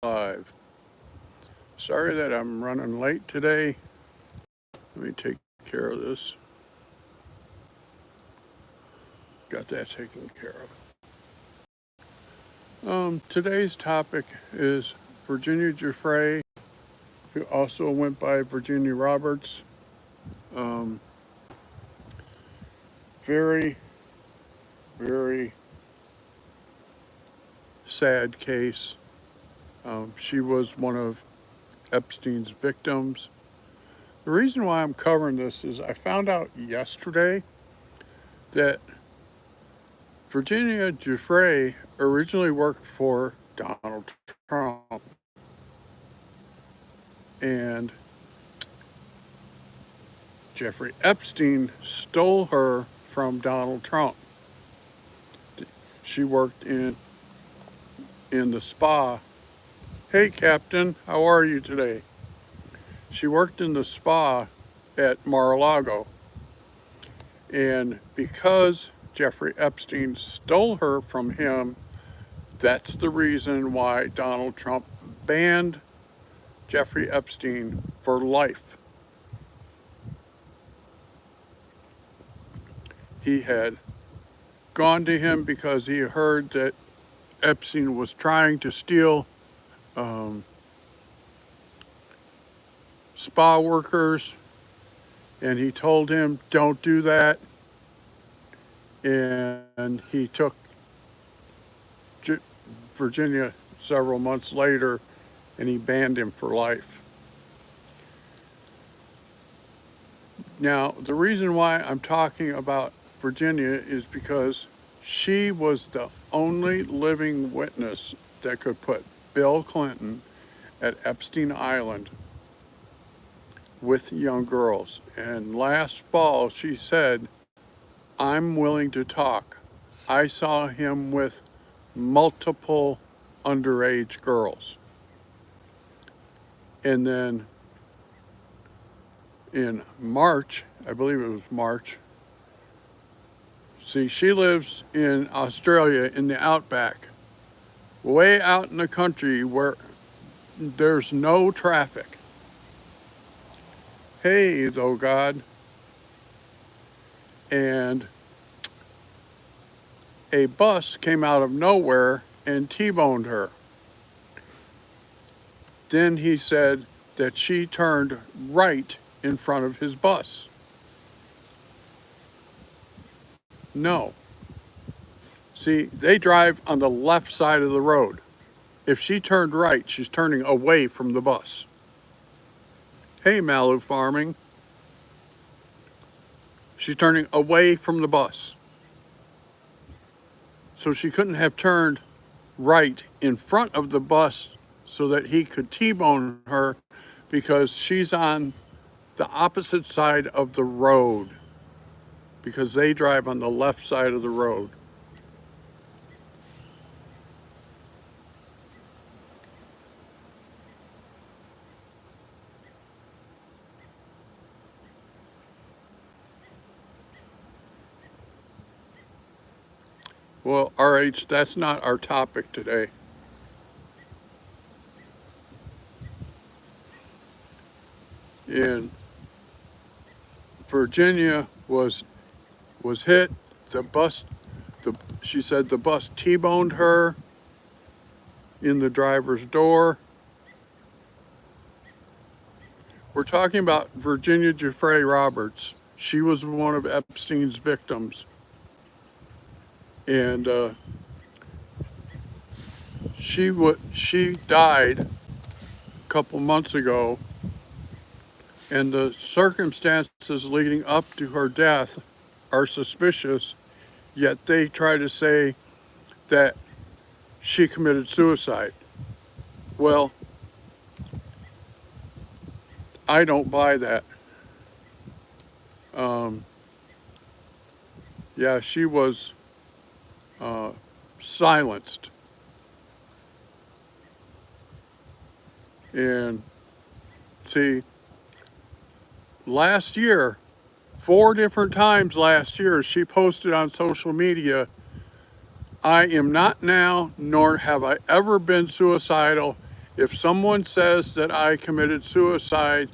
Live. Sorry that I'm running late today. Let me take care of this. Got that taken care of. Today's topic is Virginia Guifrei, who also went by Virginia Roberts. Um, very, very sad case. She was one of Epstein's victims. The reason why I'm covering this is I found out yesterday that Virginia Guifrei originally worked for Donald Trump, and Jeffrey Epstein stole her from Donald Trump. She worked in the spa. Hey, Captain, how are you today? She worked in the spa at Mar-a-Lago, and because Jeffrey Epstein stole her from him, that's the reason why Donald Trump banned Jeffrey Epstein for life. He had gone to him because he heard that Epstein was trying to steal spa workers, and he told him, don't do that. And he took Virginia several months later, and he banned him for life. Now, the reason why I'm talking about Virginia is because she was the only living witness that could put Bill Clinton at Epstein Island with young girls. And last fall, she said, I'm willing to talk. I saw him with multiple underage girls. And then in March, I believe it was March, see, she lives in Australia in the outback, way out in the country where there's no traffic. Hey, oh God. And a bus came out of nowhere and T-boned her. Then he said that she turned right in front of his bus. No. See, they drive on the left side of the road. If she turned right, she's turning away from the bus. Hey, Malu Farming. She's turning away from the bus. So she couldn't have turned right in front of the bus so that he could T-bone her, because she's on the opposite side of the road, because they drive on the left side of the road. Well, RH, that's not our topic today. And Virginia was hit. She said the bus T-boned her in the driver's door. We're talking about Virginia Guifrei Roberts. She was one of Epstein's victims. And she died a couple months ago, and the circumstances leading up to her death are suspicious, yet they try to say that she committed suicide. Well, I don't buy that. Yeah, she was silenced. And see, last year, 4 different times last year, she posted on social media, I am not now, nor have I ever been suicidal, If someone says that I committed suicide,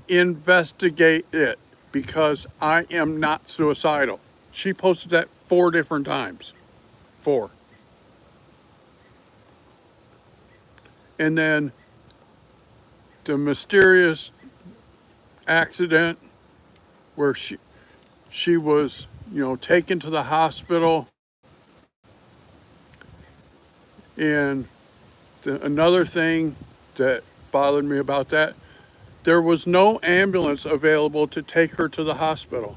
investigate it, because I am not suicidal. She posted that 4 different times. 4. And then the mysterious accident where she was, taken to the hospital. And another thing that bothered me about that, there was no ambulance available to take her to the hospital.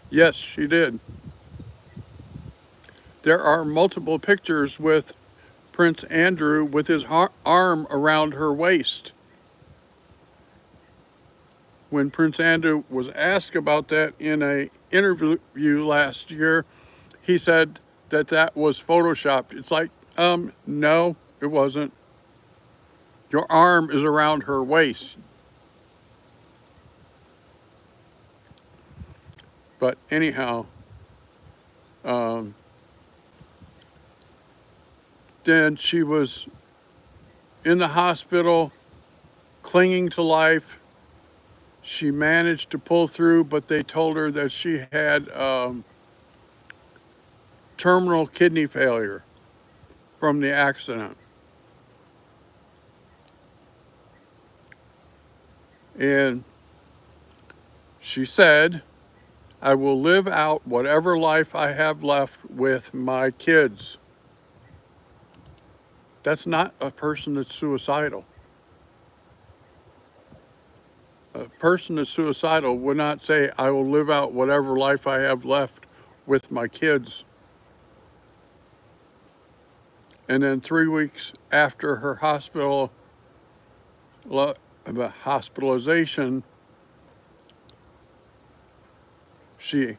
Yes, she did. There are multiple pictures with Prince Andrew with his arm around her waist. When Prince Andrew was asked about that in an interview last year, he said that that was photoshopped. It's like, no, it wasn't. Your arm is around her waist. But anyhow, then she was in the hospital, clinging to life. She managed to pull through, but they told her that she had terminal kidney failure from the accident. And she said, I will live out whatever life I have left with my kids. That's not a person that's suicidal. A person that's suicidal would not say, I will live out whatever life I have left with my kids. And then 3 weeks after her hospitalization, she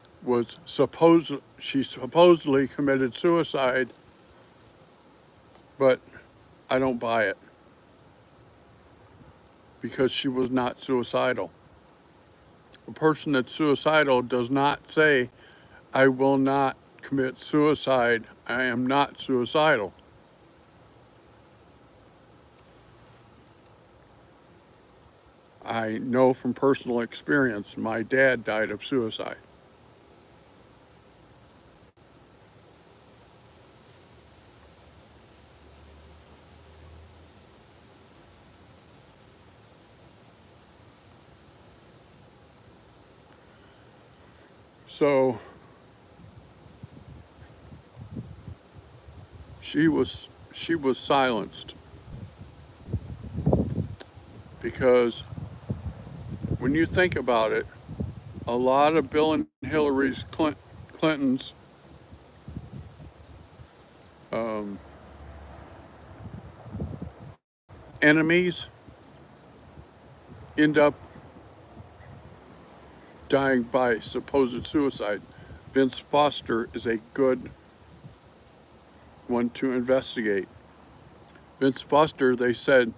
supposedly committed suicide, but I don't buy it, because she was not suicidal. A person that's suicidal does not say, I will not commit suicide. I am not suicidal. I know from personal experience, my dad died of suicide. So she was silenced, because when you think about it, a lot of Bill and Hillary Clinton's enemies end up dying by supposed suicide. Vince Foster is a good one to investigate. Vince Foster, they said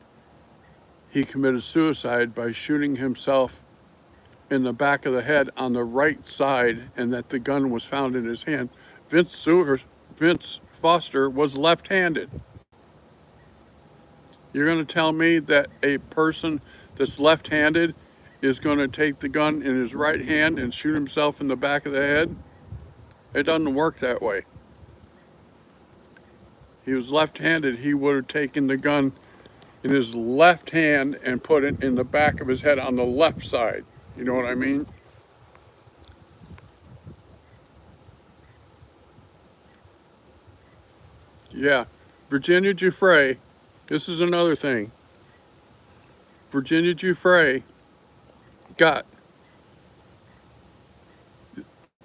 he committed suicide by shooting himself in the back of the head on the right side, and that the gun was found in his hand. Vince Foster was left-handed. You're going to tell me that a person that's left-handed is going to take the gun in his right hand and shoot himself in the back of the head? It doesn't work that way. He was left-handed, he would have taken the gun in his left hand and put it in the back of his head on the left side. You know what I mean? Yeah. Virginia Guifrei, this is another thing. Virginia Guifrei got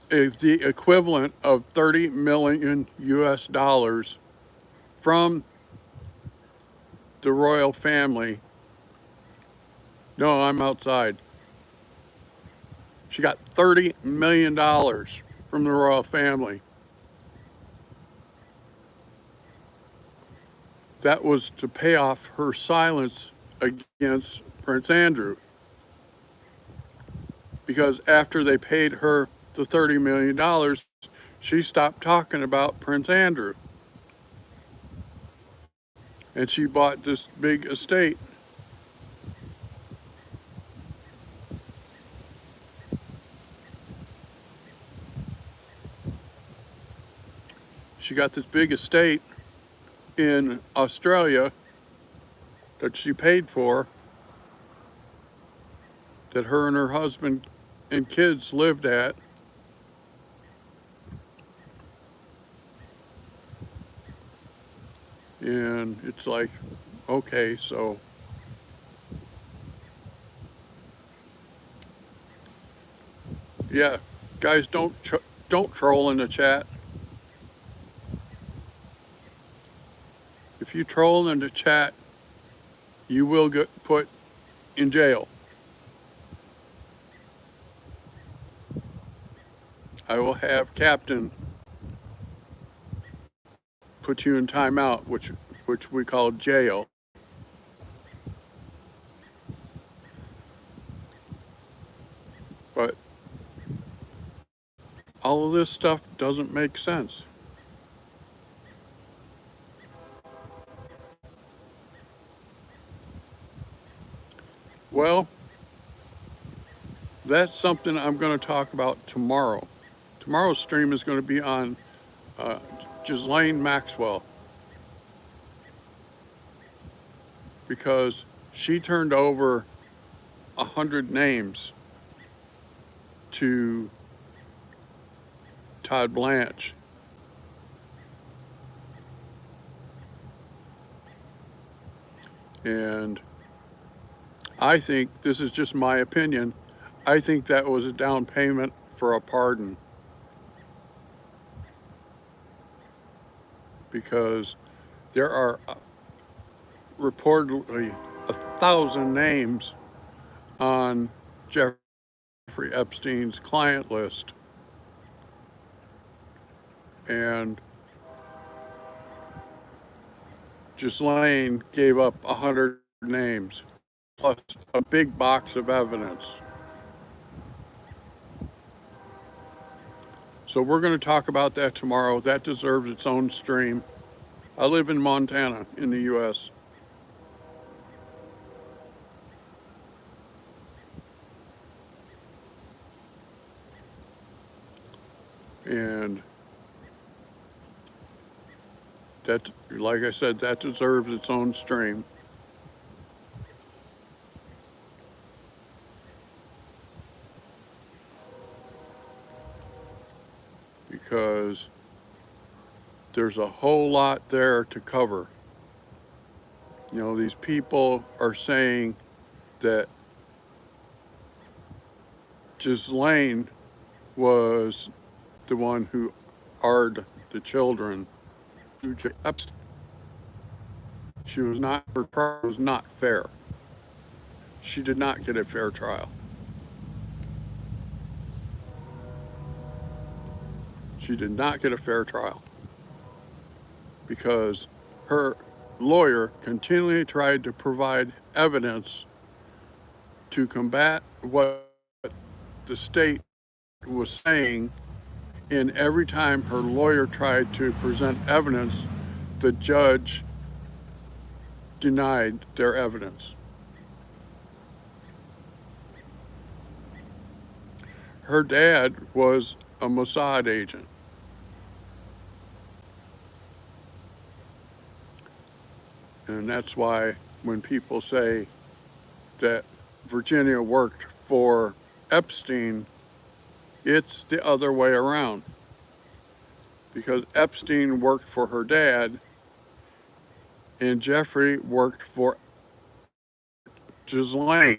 the equivalent of 30 million US dollars from the royal family. No, I'm outside. She got $30 million from the royal family. That was to pay off her silence against Prince Andrew. Because after they paid her the $30 million, she stopped talking about Prince Andrew. And she bought this big estate. She got this big estate in Australia that she paid for, that her and her husband and kids lived at. And it's like, okay, so yeah, guys, don't troll in the chat. If you troll in the chat, you will get put in jail. I will have Captain put you in timeout, which we call jail. But all of this stuff doesn't make sense. Well, that's something I'm going to talk about tomorrow. Tomorrow's stream is going to be on Ghislaine Maxwell, because she turned over 100 names to Todd Blanche. And I think, this is just my opinion, I think that was a down payment for a pardon. Because there are reportedly 1,000 names on Jeffrey Epstein's client list. And Ghislaine gave up 100 names, plus a big box of evidence. So we're going to talk about that tomorrow. That deserves its own stream. I live in Montana, in the U.S. And that, like I said, that deserves its own stream. Because there's a whole lot there to cover. You know, these people are saying that Ghislaine was the one who AR'd the children. She was not, her trial was not fair. She did not get a fair trial. She did not get a fair trial because her lawyer continually tried to provide evidence to combat what the state was saying, and every time her lawyer tried to present evidence, the judge denied their evidence. Her dad was a Mossad agent. And that's why when people say that Virginia worked for Epstein, it's the other way around. Because Epstein worked for her dad, and Jeffrey worked for Ghislaine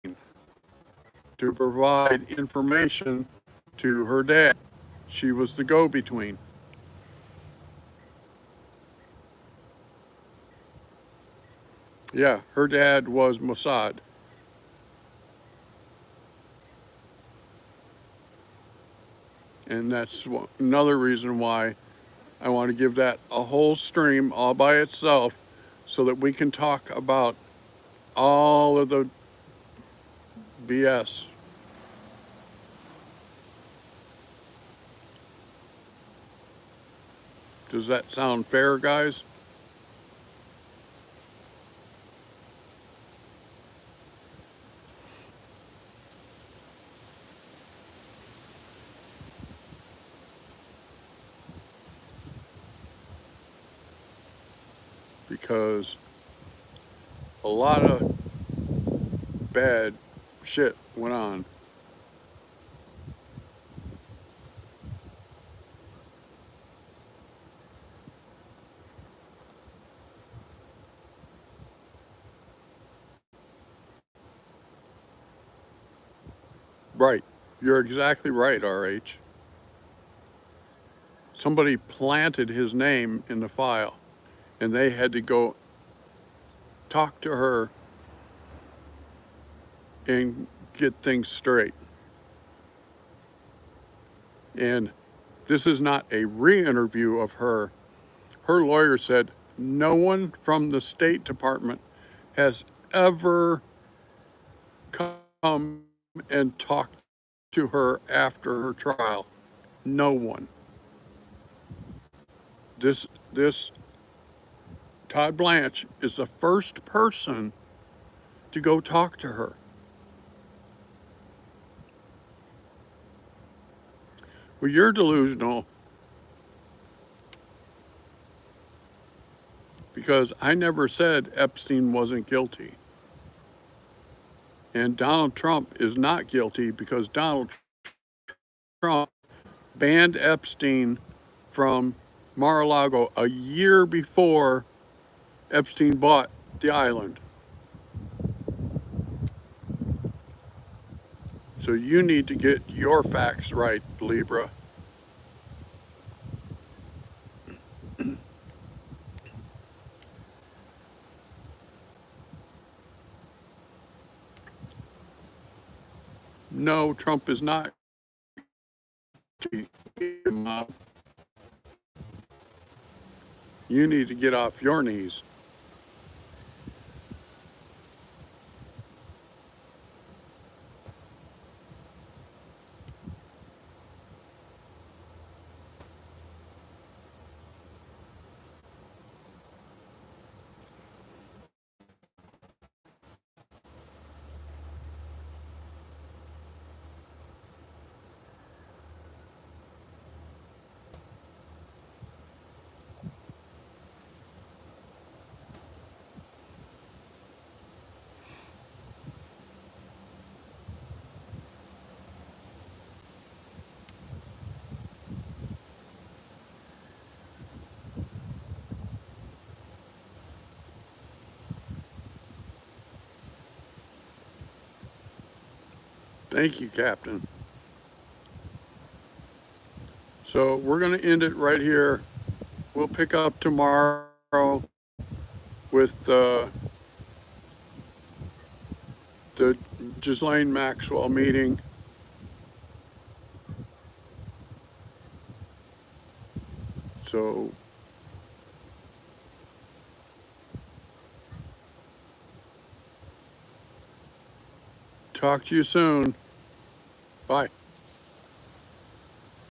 to provide information to her dad. She was the go-between. Yeah, her dad was Mossad. And that's another reason why I want to give that a whole stream all by itself, so that we can talk about all of the BS. Does that sound fair, guys? Because a lot of bad shit went on. Right. You're exactly right, RH. Somebody planted his name in the file, and they had to go talk to her and get things straight. And this is not a re-interview of her. Her lawyer said no one from the State Department has ever come and talked to her after her trial. No one. This Todd Blanche is the first person to go talk to her. Well, you're delusional because I never said Epstein wasn't guilty. And Donald Trump is not guilty because Donald Trump banned Epstein from Mar-a-Lago a year before Epstein bought the island. So you need to get your facts right, Libra. No, Trump is not guilty. You need to get off your knees. Thank you, Captain. So we're going to end it right here. We'll pick up tomorrow with the Ghislaine Maxwell meeting. So talk to you soon. Bye.